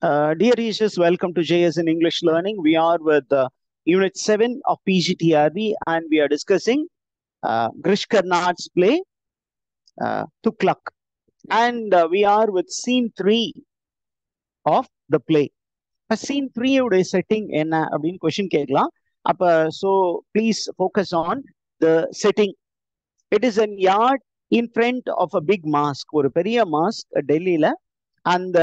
Dear users, welcome to JS in English Learning. We are with Unit 7 of PGTRB and we are discussing Grish Karnad's play, Tuklak. And we are with scene 3 of the play. Scene 3 உடைய setting என்ன அப்படின்னு question கேட்கலாம். So please focus on the setting. It is a yard in front of a big mosque. ஒரு பெரிய mosque டெல்லியில. அந்த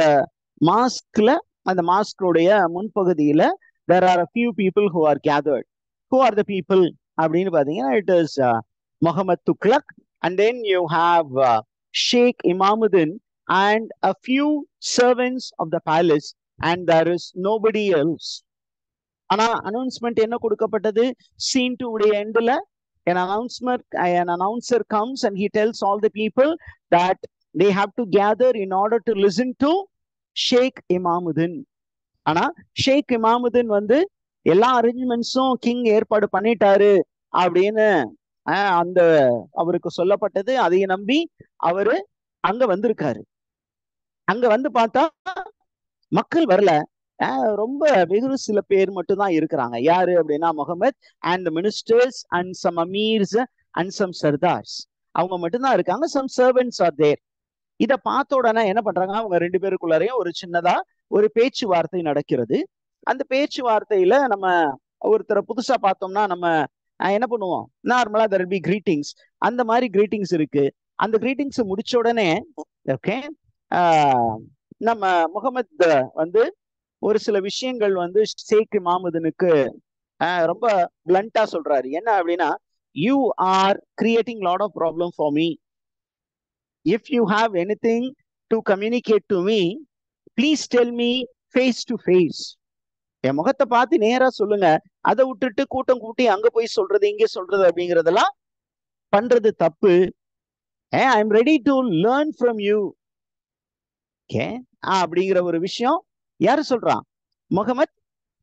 மாஸ்க்ல அந்த மாஸ்கோடைய முன்பகுதியில there are a few people who are gathered. Who are the people அப்படின்னு பாத்தீங்கன்னா it is Muhammad Tughlaq, and then you have Sheikh Imamuddin and a few servants of the palace, and there is nobody else. ஆனா announcement என்ன கொடுக்கப்பட்டது? scene 2 உடைய எண்ட்ல an announcer comes and he tells all the people that they have to gather in order to listen to Sheikh Imamuddin. ஆனா ஷேக் இமாமுதீன் வந்து எல்லா அரேஞ்ச்மெண்ட்ஸும் king ஏற்பாடு பண்ணிட்டாரு அப்படின்னு அந்த அவருக்கு சொல்லப்பட்டது. அதையை நம்பி அவரு அங்க வந்திருக்காரு. அங்க வந்து பார்த்தா மக்கள் வரல. ரொம்ப வெகு சில பேர் மட்டும் தான் இருக்கிறாங்க. யாரு அப்படின்னா Muhammad and ministers and some amirs and some sardars, அவங்க மட்டும்தான் இருக்காங்க. Some servants are there. இதை பார்த்த உடனே என்ன பண்றாங்க, அவங்க ரெண்டு பேருக்குள்ளாரையும் ஒரு சின்னதா ஒரு பேச்சுவார்த்தை நடக்கிறது. அந்த பேச்சுவார்த்தையில நம்ம ஒருத்தரை புதுசா பார்த்தோம்னா நம்ம என்ன பண்ணுவோம், நார்மலா there will be greetings. அந்த மாதிரி கிரீட்டிங்ஸ் இருக்கு. அந்த கிரீட்டிங்ஸ் முடிச்ச உடனே ஓகே நம்ம முகமது வந்து ஒரு சில விஷயங்கள் வந்து ஷேக் இமாமுதீனுக்கு ரொம்ப பிளண்டா சொல்றாரு. என்ன அப்படின்னா, you are creating lot of problem for me. If you have anything to communicate to me, please tell me face to face. என் முகத்தை பார்த்து நேரா சொல்லுங்க. அதை விட்டுட்டு கூட்டம் கூட்டி அங்க போய் சொல்றது இங்க சொல்றது அப்படிங்கறதெல்லாம் பண்றது தப்பு. I am ready to learn from you. Okay, அப்படிங்கிற ஒரு விஷயம் யாரு சொல்றான்? முகமது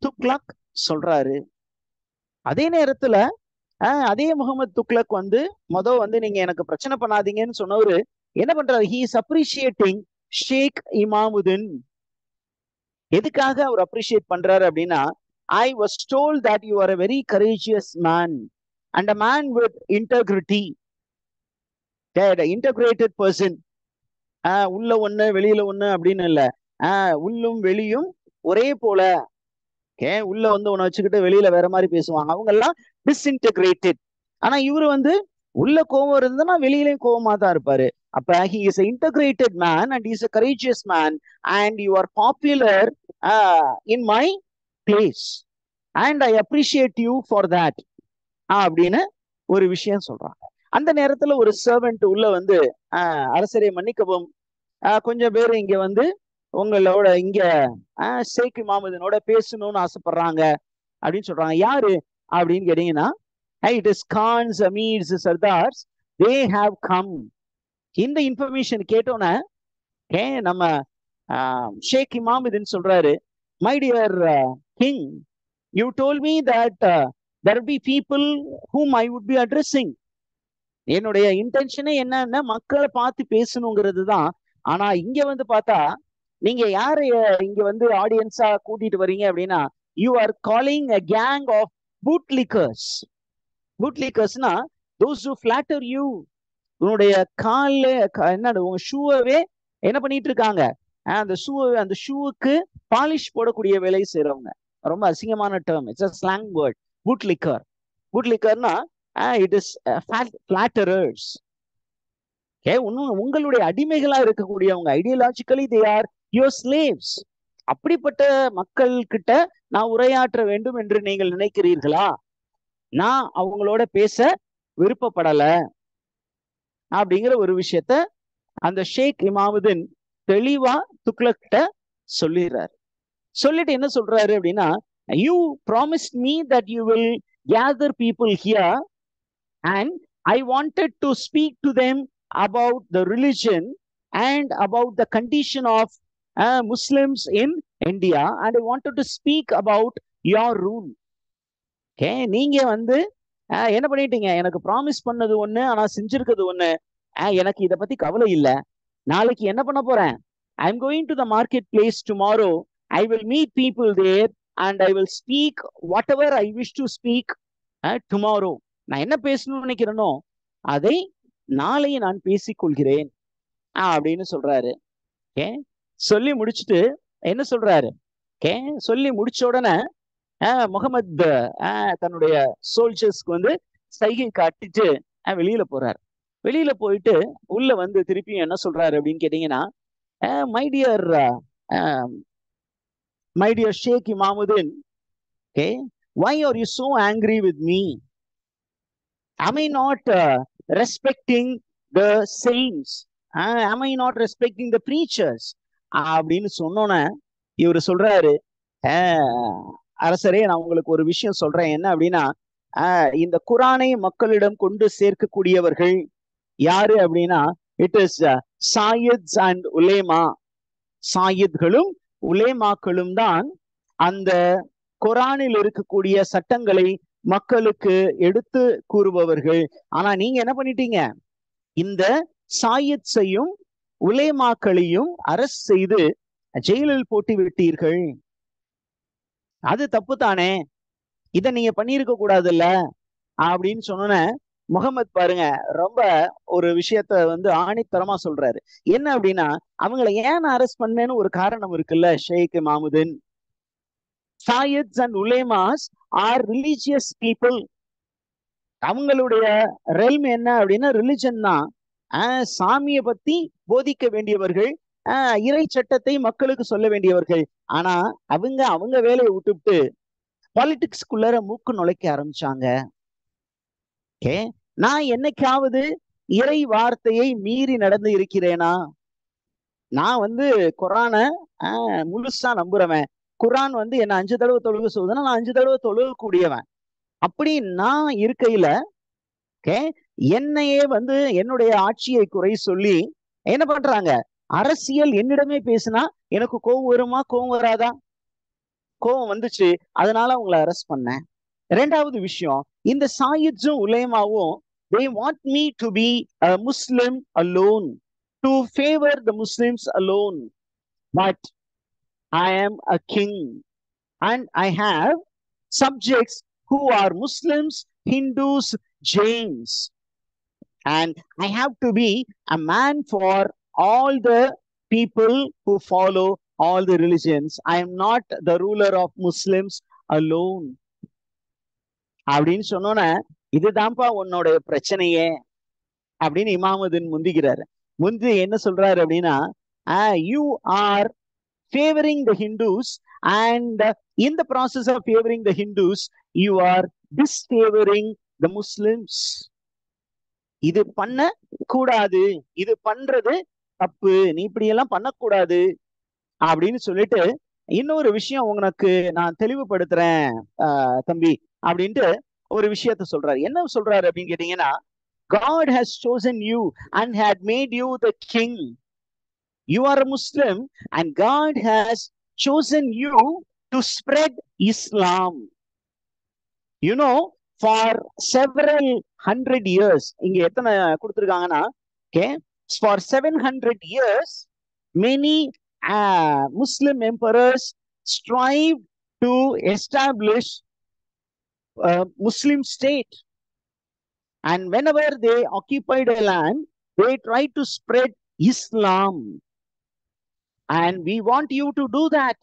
துக்ளக் சொல்றாரு. அதே நேரத்துல அதே முகமது துக்ளக் வந்து வந்து நீங்க எனக்கு பிரச்சனை பண்ணாதீங்கன்னு சொன்னவரு என்ன பண்றாரு? he is appreciating ஷேக் இமாமுதீன். எதுக்காக அவர் அப்ரிஷியேட் பண்றாரு அப்படின்னா, I was told that you are a very courageous man and a man with integrity. Integrated person. உள்ள ஒண்ணு வெளியில ஒண்ணு அப்படின்னு இல்ல, உள்ளும் வெளியும் ஒரே போல. உள்ள வந்து ஒண்ணு வச்சுக்கிட்டு வெளியில வேற மாதிரி பேசுவாங்க. அவங்க எல்லாம் டிஸ்இன்டகிரேட்டட். ஆனா இவரு வந்து உள்ள கோவம் இருந்ததுன்னா வெளியிலயும் கோவமா தான் இருப்பாரு. அப்ப he is an integrated man and he is a courageous man and you are popular in my place and I appreciate you for that அப்படின்னு ஒரு விஷயம் சொல்றாங்க. அந்த நேரத்துல ஒரு சர்வெண்ட் உள்ள வந்து அரசரை மன்னிக்கவும், கொஞ்சம் பேர் இங்க வந்து உங்களோட இங்க ஷேக் இமாமுதீனோட பேசணும்னு ஆசைப்படுறாங்க அப்படின்னு சொல்றாங்க. யாரு அப்படின்னு கேட்டீங்கன்னா, it is Khans, Amirs, Sardars, they have come. இந்த இன்ஃபர்மேஷன் கேட்டோன்னே நம்ம ஷேக் இமாமுதீன் சொல்றாரு, my dear king, you told me that there will be people whom I would be addressing. என்னுடைய இன்டென்ஷனே என்னன்னா மக்களை பார்த்து பேசணுங்கிறது தான். ஆனா இங்க வந்து பார்த்தா நீங்க யாரு இங்க வந்து ஆடியன்ஸா கூட்டிட்டு வர்றீங்க அப்படின்னா, you are calling a gang of bootlickers. bootlickersனா those who flatter you. உன்னுடைய கால்ல என்ன உங்க ஷூவே என்ன பண்ணிட்டு இருக்காங்க, அந்த ஷூவுக்கு பாலிஷ் போடக்கூடிய வேலை செய்யறவங்க. ரொம்ப அசிங்கமான term, it's a slang word, bootlicker. bootlickerனா it is flatterers. உங்களுடைய அடிமைகளா இருக்கக்கூடியவங்க. Ideologically they are your slaves. அப்படிப்பட்ட மக்கள் கிட்ட நான் உரையாற்ற வேண்டும் என்று நீங்கள் நினைக்கிறீர்களா? நான் அவங்களோட பேச விருப்பப்படல அப்படிங்கிற ஒரு விஷயத்த அந்த ஷேக் இமாமுதீன் தெளிவா துக்ளக்கிட்ட சொல்லிடுறாரு. சொல்லிட்டு என்ன சொல்றாரு அப்படின்னா, you promised me that you will gather people here and I wanted to speak to them about the religion and about the condition of Muslims in India and I wanted to speak about your rule. நீங்க வந்து என்ன பண்ணிட்டீங்க, எனக்கு promise பண்ணது ஒண்ணு ஆனா செஞ்சிருக்கிறது ஒண்ணு. எனக்கு இதை பத்தி கவலை இல்லை. நாளைக்கு என்ன பண்ண போறேன், I am going to the market place tomorrow I will meet people there and I will speak whatever I wish to speak tomorrow. நான் என்ன பேசணும்னு நினைக்கிறேனோ அதை நாளை நான் பேசிக்கொள்கிறேன் அப்படின்னு சொல்றாரு. ஓகே, சொல்லி முடிச்சுட்டு என்ன சொல்றாரு? ஓகே, சொல்லி முடிச்ச உடனே முகமது தன்னுடைய சோல்ஜர்ஸ்க்கு வந்து சைகை காட்டிட்டு வெளியில போறாரு. வெளியில போயிட்டு உள்ள வந்து திருப்பியும் என்ன சொல்றாரு அப்படின்னு கேட்டீங்கன்னா, my dear Sheikh Imamuddin, okay, why are you so angry with me? Am I not respecting the saints? Am I not respecting the preachers? அப்படின்னு சொன்னோன்னே இவர் சொல்றாரு, அரசரே நான் உங்களுக்கு ஒரு விஷயம் சொல்றேன். என்ன அப்படின்னா, இந்த குரானை மக்களிடம் கொண்டு சேர்க்கக்கூடியவர்கள் யாரு அப்படின்னா, இட் இஸ் சாயித்ஸ் அண்ட் உலேமா. சாயித்களும் உலேமாக்களும் தான் அந்த குரானில் இருக்கக்கூடிய சட்டங்களை மக்களுக்கு எடுத்து கூறுபவர்கள். ஆனா நீங்க என்ன பண்ணிட்டீங்க? இந்த சாயித்ஸையும் உலேமாக்களையும் அரசு செய்து ஜெயிலில் போட்டு விட்டீர்கள். அது தப்பு தானே, இதை நீங்க பண்ணியிருக்க கூடாதுல்ல அப்படின்னு சொன்ன முகமது பாருங்க ரொம்ப ஒரு விஷயத்த வந்து ஆணித்தரமா சொல்றாரு. என்ன அப்படின்னா, அவங்களை ஏன் அரெஸ்ட் பண்ணேன்னு ஒரு காரணம் இருக்குல்ல Sheikh Imamuddin. Sayyids and ulemas are religious people. அவங்களுடைய ரெல்ம் என்ன அப்படின்னா ரிலிஜன் தான். சாமியை பத்தி போதிக்க வேண்டியவர்கள், இறை சட்டத்தை மக்களுக்கு சொல்ல வேண்டியவர்கள். ஆனா அவங்க வேலையை விட்டுவிட்டு பாலிடிக்ஸ்குள்ளார மூக்கு நுழைக்க ஆரம்பிச்சாங்க. ஓகே, நான் என்னைக்காவது இறை வார்த்தையை மீறி நடந்து இருக்கிறேனா? நான் வந்து குரானை முழுசா நம்புறவன். குரான் வந்து என்ன 5 தடவை தொழுக சொல்லுதுன்னா நான் 5 தடவை தொழுக கூடியவன். அப்படி நான் இருக்கையில என்னையே வந்து என்னுடைய ஆட்சியை குறை சொல்லி என்ன பண்றாங்க? அரசியல் என்னிடமே பேசினா எனக்கு கோவம் வருமா? கோவம் வராதா? கோவம் வந்துச்சு, அதனால அவங்களை அரெஸ்ட் பண்ணேன். ரெண்டாவது விஷயம், இந்த சாயித்ஸும் உலேமாவும் they want me to be a Muslim alone, to favor the Muslims alone. But I am a king and I have subjects who are Muslims, Hindus, Jains, and I have to be a man for all the people who follow all the religions. I am not the ruler of Muslims alone. அப்படின்னு சொன்னோன்ன இதுதான்ப்பா உன்னோட பிரச்சனையே அப்படின்னு இமாமுதீன் முந்திக்கிறாரு. முந்தி என்ன சொல்றாரு அப்படின்னா, you are favoring the Hindus and in the process of favoring the Hindus you are disfavoring the Muslims. இது பண்ண கூடாது, இது பண்றது தப்பு, நீ இப்படி எல்லாம் பண்ணக்கூடாது அப்படின்னு சொல்லிட்டு இன்னொரு விஷயம் உனக்கு நான் தெளிவுபடுத்துறேன் தம்பி அப்படின்ட்டு ஒரு விஷயத்த சொல்றாரு. என்ன சொல்றாரு அப்படின்னு கேட்டீங்கன்னா, God has chosen you and had made you the king. You are a Muslim and God has chosen you to spread Islam. You know, for several hundred years, இங்க எத்தனை கொடுத்திருக்காங்கன்னா, okay, for 700 years many Muslim emperors strive to establish a Muslim state, and whenever they occupied a land they tried to spread Islam, and we want you to do that.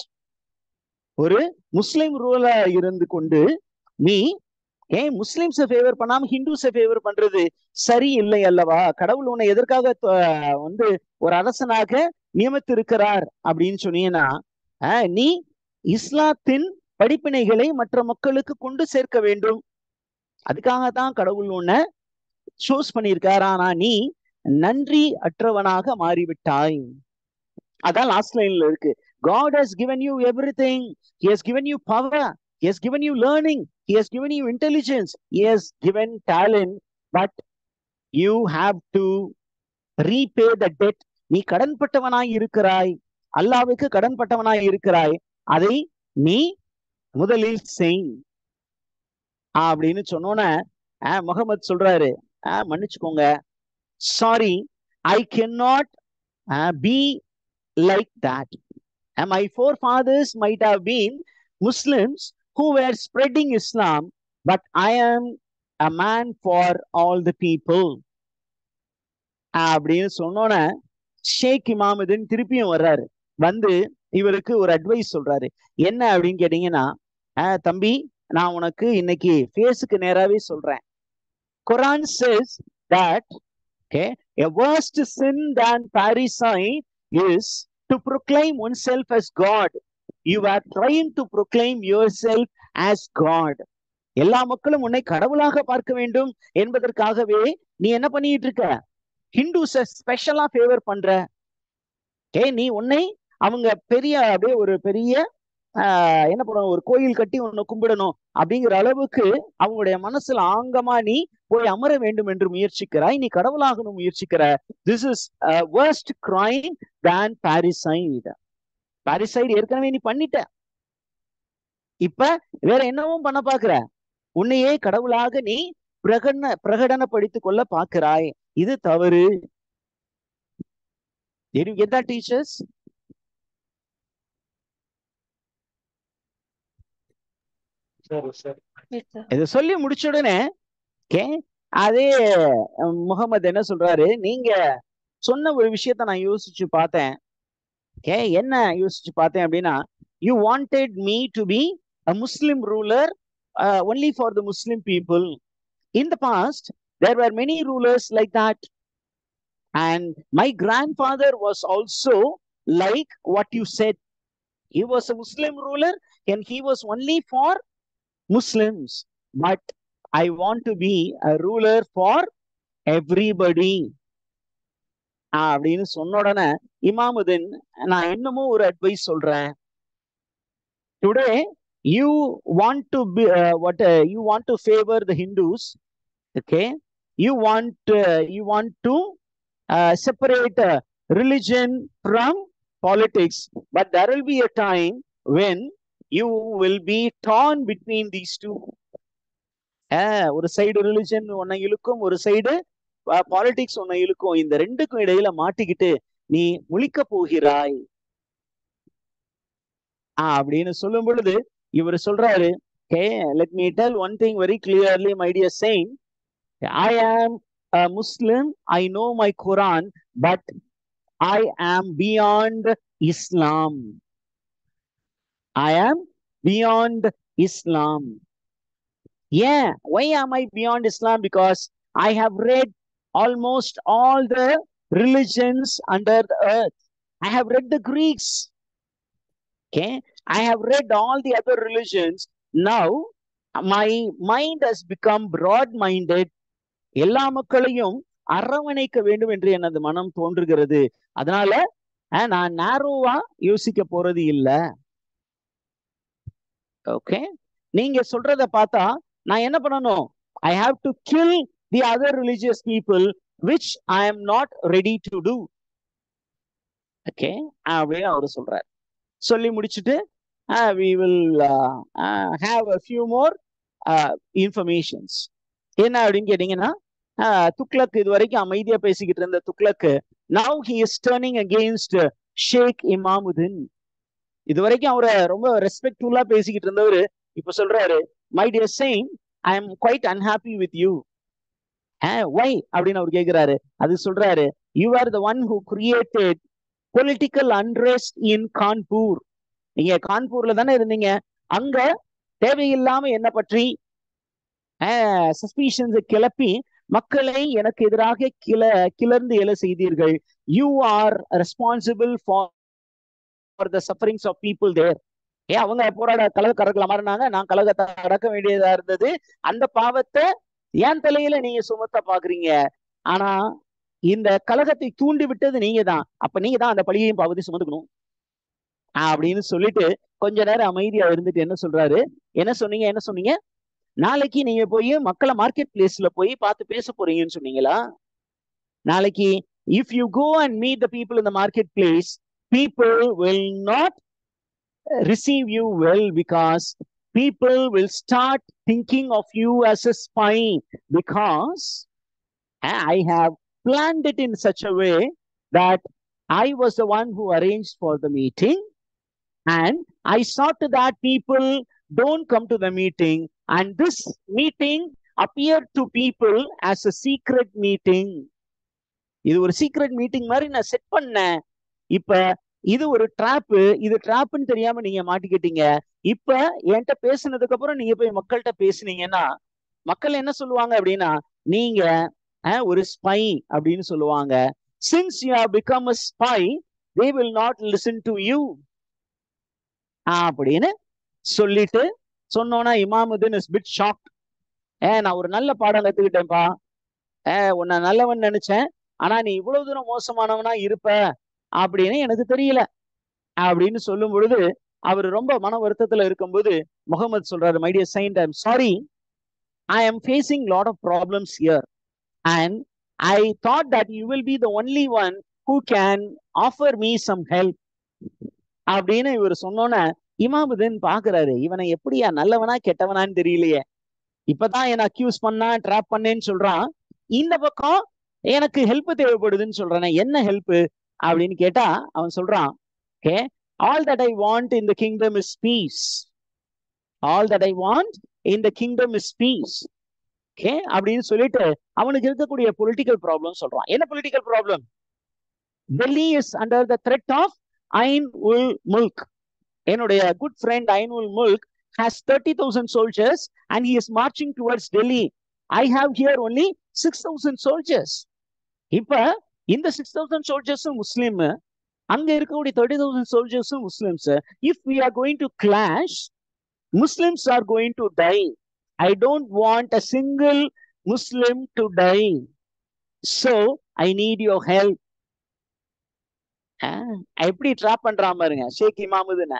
ஒரு முஸ்லிம் ரூலா இருந்து கொண்டு நீ முஸ்லிம்ஸை favour பண்ணாம ஹிந்துஸை favour பண்றது சரி இல்லை அல்லவா? கடவுள் உன்னை எதற்காக வந்து ஒரு அரசனாக நியமித்திருக்கிறார் அப்படின்னு சொன்னீங்கன்னா, நீ இஸ்லாத்தின் படிப்பினைகளை மற்ற மக்களுக்கு கொண்டு சேர்க்க வேண்டும். அதுக்காகத்தான் கடவுள் உன்னை சூஸ் பண்ணியிருக்கார். ஆனா நீ நன்றி அற்றவனாக மாறிவிட்டாய். அதான் லாஸ்ட் லைன்ல இருக்கு. God has given you everything. He has given you power. He has given you learning. He has given you intelligence. He has given talent. But you have to repay the debt. நீ கடன்பட்டவனாய் இருக்கிறாய், அல்லாஹ்வுக்கு கடன்பட்டவனாய் இருக்கிறாய். அதை நீ முதலில் செய் அப்படின்னு சொன்னோன்னே முகமது சொல்றாரு, மன்னிச்சுக்கோங்க, sorry, I cannot be like that. And my forefathers might have been Muslims who were spreading Islam, but I am a man for all the people. அப்படின்னு சொன்னோன்னே ஷேக் இமாமுதீன் திருப்பியும் வர்றாரு. வந்து இவருக்கு ஒரு அட்வைஸ் சொல்றாரு. என்ன அப்படின்னு கேட்டீங்கன்னா, தம்பி, நான் உனக்கு இன்னைக்கு ஃபேஸுக்கு நேராவே சொல்றேன். Quran says that, okay, a worst sin than parricide is to proclaim oneself as God. You are trying to proclaim yourself as God. எல்லா மக்களும் உன்னை கடவுளாக பார்க்க வேண்டும் என்பதற்காகவே நீ என்ன பண்ணிட்டு இருக்க? ஹிந்துஸ ஸ்பெஷலா ஃபேவர் பண்ற. நீ உன்னை அவங்க பெரிய அப்படியே ஒரு பெரிய என்ன பண்ணணும், ஒரு கோயில் கட்டி உன்னை கும்பிடணும் அப்படிங்கிற அளவுக்கு அவங்களுடைய மனசுல ஆங்கமா நீ போய் அமர வேண்டும் என்று முயற்சிக்கிறாய். நீ கடவுளாகணும் முயற்சிக்கிற. This is worst crime than parricide. parricide ஏற்கனவே நீ பண்ணிட்ட. இப்ப வேற என்னவும் பண்ண பாக்குற? உன்னையே கடவுளாக நீ பிரகடனப்படுத்திக் கொள்ள பாக்குறாய். இது தவறு. Did you get that, teachers? இதை சொல்லி முடிச்ச உடனே அதே முகமது என்ன சொல்றாரு, நீங்க சொன்ன ஒரு விஷயத்த நான் யோசிச்சு பார்த்தேன். என்ன யோசிச்சு பார்த்தேன் அப்படின்னா, you wanted me to be a Muslim ruler only for the Muslim people. In the past, there were many rulers like that. And my grandfather was also like what you said. He was a Muslim ruler and he was only for Muslims. But I want to be a ruler for everybody. அப்படின்னு சொன்ன உடனே இமாமுதீன், நான் இன்னமும் ஒரு advice சொல்றேன். Today you want to be you want to favor the Hindus. Okay, you want to separate religion from politics, but there will be a time when you will be torn between these two. ஒரு side religion ஒன்னை இழுக்கும், ஒரு side politics ஒன்னை இழுக்கும். இந்த ரெண்டுக்கும் இடையில மாட்டிக்கிட்டு நீ முழிக்க போகிறாய் அப்படின்னு சொல்லும் பொழுது இவர் சொல்றாரு, let me tell one thing very clearly, my dear saint. I am a Muslim, I know my Quran, but I am beyond Islam. I am beyond Islam. Yeah, why am I beyond Islam? Because I have read almost all the religions under the earth. I have read the Greeks. Okay, I have read all the other religions. Now my mind has become broad-minded. எல்லா மக்களையும் அரவணைக்க வேண்டும் என்று எனது மனம் தோன்றுகிறது. அதனால நான் நேரோவா யோசிக்க போறது இல்ல. ஓகே, நீங்க சொல்றத பார்த்தா நான் என்ன பண்ணணும்? I have to kill the other religious people, which I am not ready to do. Okay, அப்படின்னு அவரு சொல்றாரு. சொல்லி முடிச்சுட்டு we will have a few more informations. என்ன அப்படின்னு கேட்டீங்கன்னா, துக்ளக் இது வரைக்கும் அமைதியா பேசிக்கிட்டு இருந்த Tughlaq, now he is turning against ஷேக் இமாமுதீன். இது வரைக்கும் அவரை ரொம்ப ரெஸ்பெக்ட்ஃபுல்லா பேசிக்கிட்டு இருந்தவர் இப்ப சொல்றாரு, my dear saint, I am quite unhappy with you. Why அப்படின்னு அவர் கேட்கிறாரு. அது சொல்றாரு, you are the one who created political unrest in Kanpur. நீங்க கான்பூர்ல தானே இருந்தீங்க. அங்க தேவையில்லாம என்ன பற்றி சஸ்பீஷன்ஸை கிளப்பி மக்களை எனக்கு எதிராக கிளர்ந்து எழ செய்தீர்கள். You are responsible for the sufferings of people there. அவங்க கழகக்காரர்களா மாறினாங்க, நான் கழகத்தை அடக்க வேண்டியதா இருந்தது. அந்த பாவத்தை என் தலையில நீங்க சுமத்த பாக்குறீங்க. ஆனா இந்த கழகத்தை தூண்டி விட்டது நீங்க தான். அப்ப நீங்க தான் அந்த பழியையும் பாவத்தையும் சுமந்துக்கணும் அப்படின்னு சொல்லிட்டு கொஞ்ச நேரம் அமைதியா இருந்துட்டு என்ன சொல்றாரு, என்ன சொன்னீங்க, நாளைக்கு நீங்க போய் மக்களை மார்க்கெட் பிளேஸ்ல போய் பார்த்து பேச போறீங்கன்னு சொன்னீங்களா? நாளைக்கு if you go and meet the people in the marketplace, people will not receive you well, because people will start thinking of you as a spy, because I have planned it in such a way that I was the one who arranged for the meeting. And I saw to that people don't come to the meeting, and this meeting appeared to people as a secret meeting. இது ஒரு secret meeting மாதிரி நான் set பண்ணேன். இப்ப இது ஒரு drop, இது டிராப்னு தெரியாம நீங்க மாட்டிக்கிட்டீங்க. இப்ப என்கிட்ட பேசுனதுக்கு அப்புறம் நீங்க போய் மக்கள்கிட்ட பேசுனீங்கன்னா மக்கள் என்ன சொல்லுவாங்க அப்படின்னா, நீங்க ஒரு ஸ்பை அப்படின்னு சொல்லுவாங்க. Since you have become a spy, they will not listen to you அப்படின்னு சொல்லிட்டு சொன்னோன்னா இமாமுதீன் இஸ் பிட் ஷாக்ட். நான் ஒரு நல்ல பாடம் கத்துக்கிட்டேன்ப்பா, உன்னை நல்லவன் நினைச்சேன், ஆனா நீ இவ்வளவு தூரம் மோசமானவனா இருப்ப அப்படின்னு எனக்கு தெரியல அப்படின்னு சொல்லும் பொழுது அவர் ரொம்ப மன வருத்தத்துல இருக்கும்போது முகமது சொல்றாரு, my dear saint, I am sorry, I am facing lot of problems here and I thought that you will be the only one who can offer me some help அப்படின்னு இவர் சொன்னோன்னே இமாமுதீன் பாக்குறாரு, இவனை எப்படியா நல்லவனா கெட்டவனான்னு தெரியலையே, இப்பதான் என்ன அக்யூஸ் பண்ணா ட்ராப் பண்ணேன்னு சொல்றான், இந்த பக்கம் எனக்கு ஹெல்ப் தேவைப்படுதுன்னு சொல்றானே, என்ன ஹெல்ப் அப்படின்னு கேட்டா அவன் சொல்றான், okay, all that I want in the kingdom is peace. All that I want in the kingdom is peace. Okay அப்படின்னு சொல்லிட்டு அவனுக்கு இருக்கக்கூடிய பொலிட்டிக்கல் ப்ராப்ளம் சொல்றான். என்ன political problem? Delhi is under the threat of Ain ul Mulk. என்னுடைய good friend Ain ul Mulk has 30,000 soldiers and he is marching towards Delhi. I have here only 6,000 soldiers. இப்ப இந்த 6,000 soldiers முஸ்லிம், அங்க இருக்கக்கூடிய 30,000 soldiers Muslims. If we are going to clash, Muslims are going to die. I don't want a single Muslim to die. So I need your help. எப்படி drop பண்றான் பாருங்க ஷேக் இமாமுதீன்.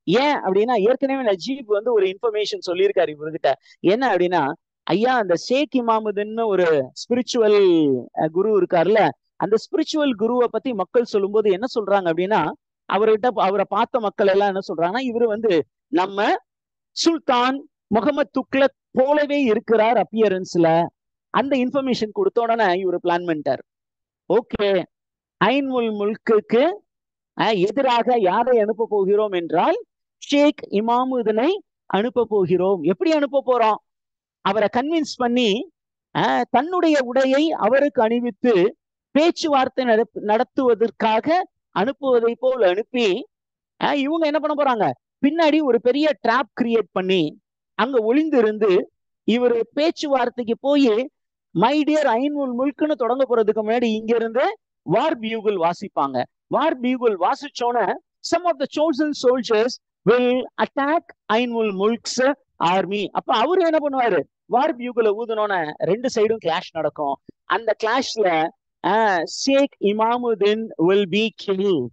ஏன் அப்படின்னா ஏற்கனவே நஜீப் ஒரு இன்ஃபர்மேஷன் சொல்லியிருக்காரு இவர்கிட்ட. என்ன அப்படின்னா, ஐயா அந்த ஷேக் இமாமுதீன் ஒரு ஸ்பிரிச்சுவல் குரு இருக்காருல்ல, அந்த ஸ்பிரிச்சுவல் குருவை பத்தி மக்கள் சொல்லும்போது என்ன சொல்றாங்க அப்படின்னா, அவரை பார்த்த மக்கள் எல்லாம் என்ன சொல்றாங்கன்னா, இவரு நம்ம சுல்தான் முகமது துக்ளக் போலவே இருக்கிறார் அப்பியரன்ஸ்ல. அந்த இன்ஃபர்மேஷன் கொடுத்த உடனே இவரு பிளான் பண்ணிட்டார். ஓகே, ஐன் உல் முல்க்கு எதிராக யாரை அனுப்ப போகிறோம் என்றால் ஷேக் இமாமுதீனை அனுப்ப போகிறோம். எப்படி அனுப்ப போறோம்? அவரை கன்வின்ஸ் பண்ணி தன்னுடைய உடையை அவருக்கு அணிவித்து பேச்சுவார்த்தை நடத்துவதற்காக அனுப்புவதை போல் அனுப்பி இவங்க என்ன பண்ண போறாங்க, பின்னாடி ஒரு பெரிய ட்ராப் கிரியேட் பண்ணி அங்க ஒளிந்து இருந்து இவர் பேச்சுவார்த்தைக்கு போய் மை டியர் ஐன் உல் முல்க்னு தொடங்க போறதுக்கு முன்னாடி இங்க இருந்து வார் பியூகல் வாசிப்பாங்க. வார் பியூகல் வாசிச்சோன some of the chosen soldiers will attack Ain ul Mulk's army. அப்ப அவரு என்ன பண்ணுவாரு, வார் பியூகலை ஊதுனோன ரெண்டு சைடும் கிளாஷ் நடக்கும். அந்த கிளாஷ்ல ஷேக் Imamudeen will be killed.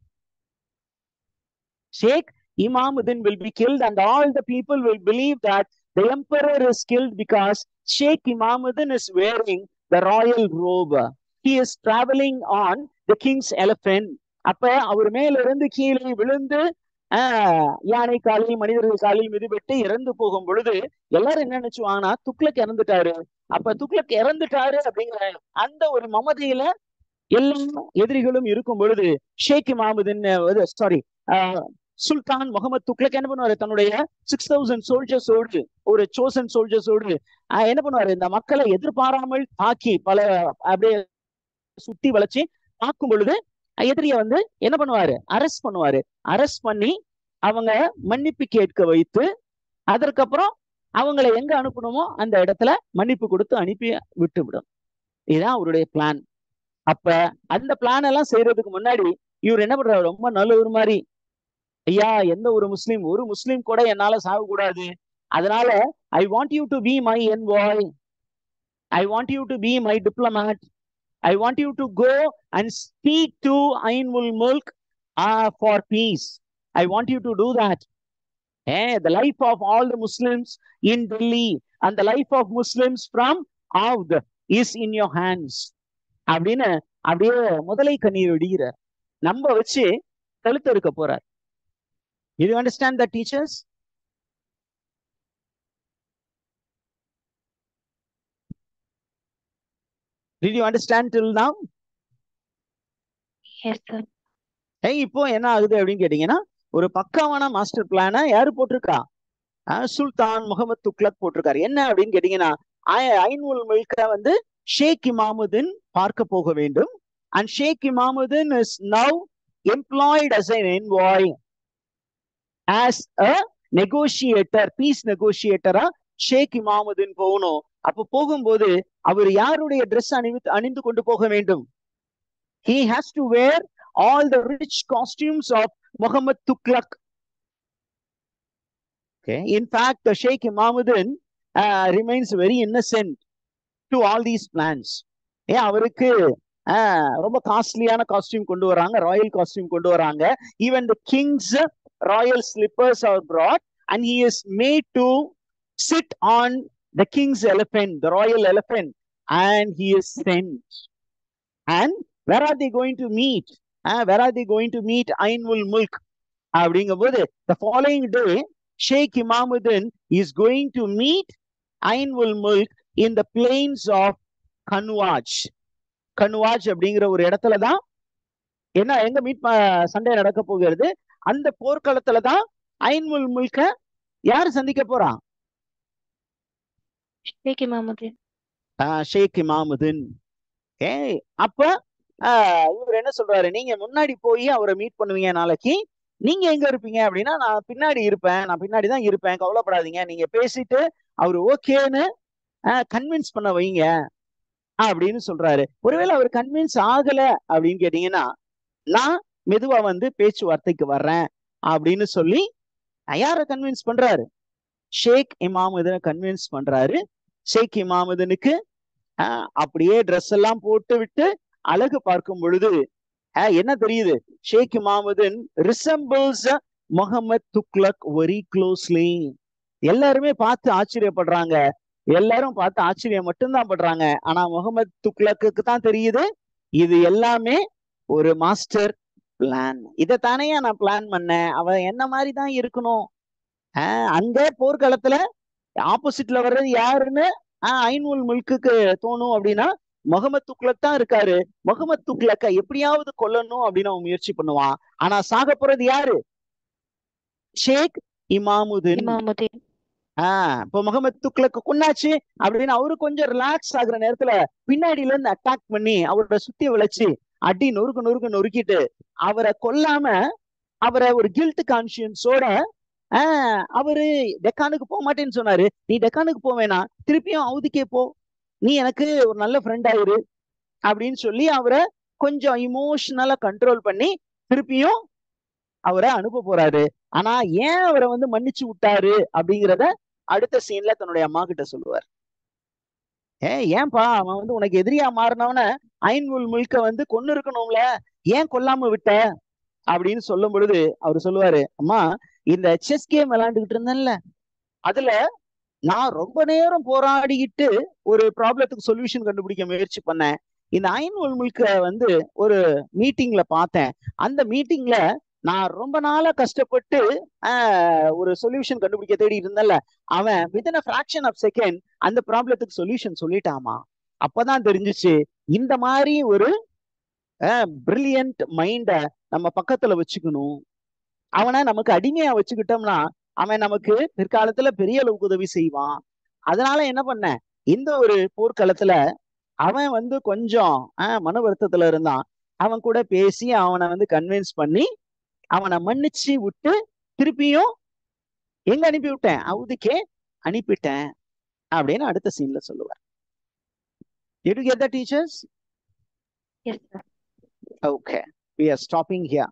Shake Imamuddin will be killed and all the people will believe that the emperor is killed because Sheikh Imamuddin is wearing the royal robe. He is traveling on the king's elephant. அப்ப அவர் மேல இருந்து கீழே விழுந்து யானை காலில் மனிதர்கள் காலில் மிதிபட்டு இறந்து போகும் பொழுது எல்லாரும் என்ன நினைச்சுவாங்கன்னா, துக்ளக் இறந்துட்டாரு. அப்ப துக்ளக் இறந்துட்டாரு அப்படிங்கிற அந்த ஒரு மமதையில எல்லா எதிரிகளும் இருக்கும் பொழுது ஷேக் இமாமுதீன் சுல்தான் முகமது துக்ளக் என்ன பண்ணுவாரு, தன்னுடைய 6,000 சோல்ஜர்ஸோடு ஒரு சோசன் சோல்ஜர்ஸோடு என்ன பண்ணுவாரு, இந்த மக்களை எதிர்பாராமல் தாக்கி பல அப்படியே சுத்தி வளைச்சு தாக்கும் பொழுது எதிரிய என்ன பண்ணுவாரு, அரெஸ்ட் பண்ணுவாரு. அரெஸ்ட் பண்ணி அவங்க மன்னிப்பு கேட்க வைத்து அதற்கப்புறம் அவங்களை எங்க அனுப்பணுமோ அந்த இடத்துல மன்னிப்பு கொடுத்து அனுப்பி விட்டு விடும். இதுதான் அவருடைய பிளான். அப்ப அந்த பிளான் எல்லாம் செய்யறதுக்கு முன்னாடி இவர் என்ன பண்றாரு, ரொம்ப நல்ல ஒரு மாதிரி, ஐயா எந்த ஒரு முஸ்லீம் கூட என்னால சாகக்கூடாது, அதனால I want you to be my envoy, I want you to be my diplomat, I want you to go and speak to Ain ul Mulk for peace. I want you to do that. The life of all the Muslims in Delhi and the life of Muslims from Oudh is in your hands. அப்படின்னு அப்படியே முதலை கண்ணீர் விடுகிற நம்ப வச்சு கழுத்து இருக்க போறார். You understand that, teachers? Did you understand till now? Yes, sir. இப்போ என்ன ஆகுது அப்படின்னு கேட்டீங்கன்னா, ஒரு பக்காவான மாஸ்டர் பிளான யாரு போட்டிருக்கா? சுல்தான் முகமது துக்ளக் போட்டிருக்காரு. என்ன அப்படின்னு கேட்டீங்கன்னா, ஐன் உல் முல்க வந்து ஷேக் இமாமுதீன் பார்க்க போக வேண்டும். And Sheikh Imamuddin is now employed as an envoy, as a negotiator, peace நெகோசியேட்டரா ஷேக் இமாமுதீன் போகணும். அப்ப போகும்போது அவர் யாருடைய ட்ரெஸ் அணிந்து கொண்டு போக வேண்டும்? He has to wear all the rich costumes of Muhammad Tughlaq. Okay. In fact, the Sheikh Imamuddin remains very innocent to all these plans. ஏன் அவருக்கு ரொம்ப காஸ்ட்லியான காஸ்டியூம் கொண்டு வராங்க, ராயல் காஸ்டியூம் கொண்டு வராங்க. Even the king's royal slippers are brought and he is made to sit on the king's elephant, the royal elephant, and he is sent. And where are they going to meet? Where are they going to meet Ain ul Mulk? அப்படிங்கும்போது the following day Sheikh Imamuddin is going to meet Ain ul Mulk in the plains of Kanwaj. கன்வாஜ் அப்படிங்கிற ஒரு இடத்துலதான் எங்க meet Sunday நடக்க போகிறது. அந்த போர்க்களத்துலதான் ஐன் உல் முல்க யார் சந்திக்க போறான்? ஷேக் இமாமுதீன். ஷேக் இமாமுதீன். அப்ப இவர் என்ன சொல்றாரு, நீங்க முன்னாடி போய் அவரை மீட் பண்ணுவீங்க நாளைக்கு. நீங்க எங்க இருப்பீங்க அப்படின்னா, நான் பின்னாடி இருப்பேன், நான் பின்னாடிதான் இருப்பேன், கவலைப்படாதீங்க, நீங்க பேசிட்டு அவரு ஓகேன்னு கன்வின்ஸ் பண்ண வைங்க அப்படின்னு சொல்றாரு. ஒருவேளை அவர் கன்வின்ஸ் ஆகல அப்படின்னு கேட்டீங்கன்னா, நான் மெதுவா வந்து பேச்சுவார்த்தைக்கு வர்றேன் அப்படின்னு சொல்லி யார கன்வின்ஸ் பண்றாரு? ஷேக் இமாமுதீனை கன்வின்ஸ் பண்றாரு. ஷேக் இமாமுதீனுக்கு அப்படியே ட்ரெஸ் எல்லாம் போட்டு விட்டு அழகு பார்க்கும் பொழுது என்ன தெரியுது? Sheikh Imamuddin resembles Muhammad Tughlaq very closely. எல்லாருமே பார்த்து ஆச்சரியப்படுறாங்க. எல்லாரும் பார்த்து ஆச்சரியம் மட்டும்தான் பண்றாங்க. ஆனா முகமது துக்ளக்கு தான் தெரியுது இது எல்லாமே ஒரு மாஸ்டர் பிளான். இதைத்தானே நான் பிளான் பண்ணேன், அவன் என்ன மாதிரி தான் இருக்கணும். அங்க போர்க்களத்துல ஆப்போசிட்ல வர்றது யாருன்னு ஐன் உல் முல்குக்கு தோணும் அப்படின்னா, முகமது துக்ளக் தான் இருக்காரு. முகமது துக்ளக்கை எப்படியாவது கொல்லணும் அப்படின்னு அவன் முயற்சி பண்ணுவான். ஆனா சாக போறது யாரு? ஷேக் இமாமுதீன். இப்போ முகமது துக்ளக்கு கொன்னாச்சு அப்படின்னு அவரு கொஞ்சம் ரிலாக்ஸ் ஆகுற நேரத்துல பின்னாடியில இருந்து அட்டாக் பண்ணி அவரோட சுத்தி விளைச்சு அடி நொறுக்கிட்டு அவரை கொல்லாம அவரை ஒரு கில்ட் கான்சியன்ஸோட அவரு டெக்கானுக்கு போக மாட்டேன்னு சொன்னாரு. நீ டெக்கானுக்கு போவேனா, திருப்பியும் அவுதிக்கே போ, நீ எனக்கு ஒரு நல்ல ஃப்ரெண்ட் ஆயிரு அப்படின்னு சொல்லி அவரை கொஞ்சம் இமோஷனலா கண்ட்ரோல் பண்ணி திருப்பியும் அவரை அனுப்ப போறாரு. ஆனா ஏன் அவரை வந்து மன்னிச்சு விட்டாரு அப்படிங்கிறத அடுத்த சீன்ல தன்னுடைய அம்மா கிட்ட சொல்லுவார். ஏன்பா அவன் வந்து உனக்கு எதிரியா மாறினவன ஐன் உல் முல்க வந்து கொன்னு இருக்கணும்ல, ஏன் கொல்லாம விட்ட அப்படின்னு சொல்லும் பொழுது அவரு சொல்லுவாரு, அம்மா இந்த செஸ் கேம் விளையாண்டுகிட்டு இருந்தேன்ல, அதுல நான் ரொம்ப நேரம் போராடிக்கிட்டு ஒரு ப்ராப்ளத்துக்கு சொல்யூஷன் கண்டுபிடிக்க முயற்சி பண்ணேன். இந்த ஐன் உல் முல்க வந்து ஒரு மீட்டிங்ல பார்த்தேன். அந்த மீட்டிங்ல நான் ரொம்ப நாளா கஷ்டப்பட்டு ஒரு சொல்யூஷன் கண்டுபிடிக்க தேடி இருந்தேன்ல, அவன் within a fraction of second அந்த ப்ராப்ளத்துக்கு சொல்யூஷன் சொல்லிட்டாமா. அப்பதான் தெரிஞ்சிச்சு இந்த மாதிரி ஒரு பிரில்லியன்ட் மைண்ட நம்ம பக்கத்துல வச்சுக்கணும். அவனை நமக்கு அடிமையா வச்சுக்கிட்டோம்னா அவன் நமக்கு பிற்காலத்துல பெரிய அளவுக்கு உதவி செய்வான். அதனால என்ன பண்ண, இந்த ஒரு போர்க்களத்துல அவன் வந்து கொஞ்சம் மன வருத்தத்துல இருந்தான். அவன் கூட பேசி அவனை வந்து கன்வின்ஸ் பண்ணி அவனை மன்னிச்சு விட்டு திருப்பியும் எங்க அனுப்பி விட்டேன், அவுதிக்கே அனுப்பிட்டேன் அப்படின்னு அடுத்த சீன்ல சொல்லுவார். Did you get that, teachers? Yes, sir. Okay, we are stopping here.